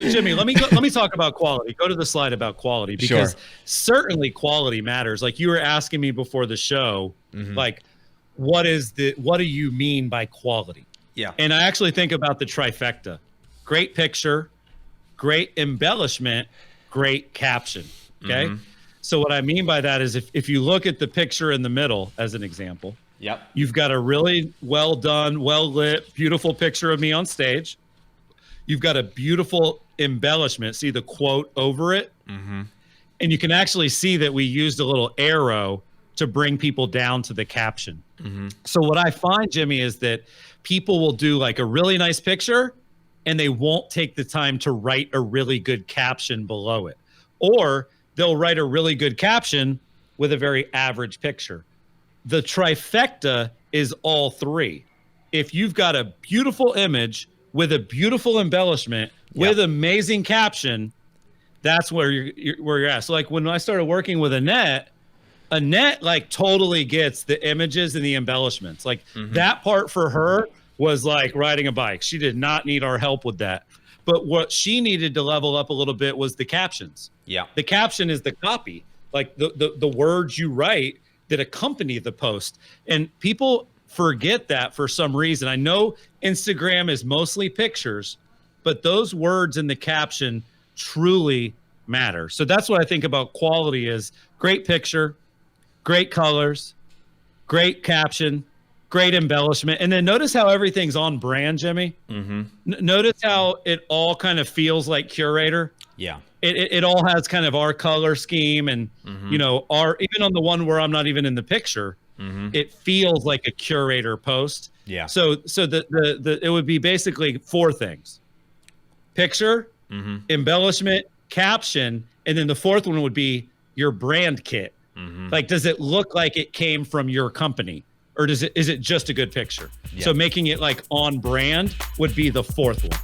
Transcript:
Jimmy, let me talk about quality. Go to the slide about quality, because certainly quality matters. Like you were asking me before the show, like what do you mean by quality? Yeah. And I actually think about the trifecta. Great picture, great embellishment, great caption. Okay? So what I mean by that is if you look at the picture in the middle as an example, you've got a really well done, well lit, beautiful picture of me on stage. You've got a beautiful embellishment. See the quote over it? And you can actually see that we used a little arrow to bring people down to the caption. So what I find, Jimmy, is that people will do like a really nice picture and they won't take the time to write a really good caption below it. Or they'll write a really good caption with a very average picture. The trifecta is all three. If you've got a beautiful image with a beautiful embellishment, with amazing caption, that's where you're at. So like when I started working with Annette like totally gets the images and the embellishments. Like that part for her was like riding a bike. She did not need our help with that. But what she needed to level up a little bit was the captions. Yeah. The caption is the copy, like the words you write that accompany the post. And people forget that for some reason. I know Instagram is mostly pictures, but those words in the caption truly matter. So that's what I think about quality is great picture, great colors, great caption, great embellishment. And then notice how everything's on brand, Jimmy. Notice how it all kind of feels like Curator. Yeah. It all has kind of our color scheme and, you know, even on the one where I'm not even in the picture, it feels like a Curator post. Yeah. So the it would be basically four things: picture, embellishment, caption, and then the fourth one would be your brand kit. Like, does it look like it came from your company, or is it just a good picture? So making it like on brand would be the fourth one.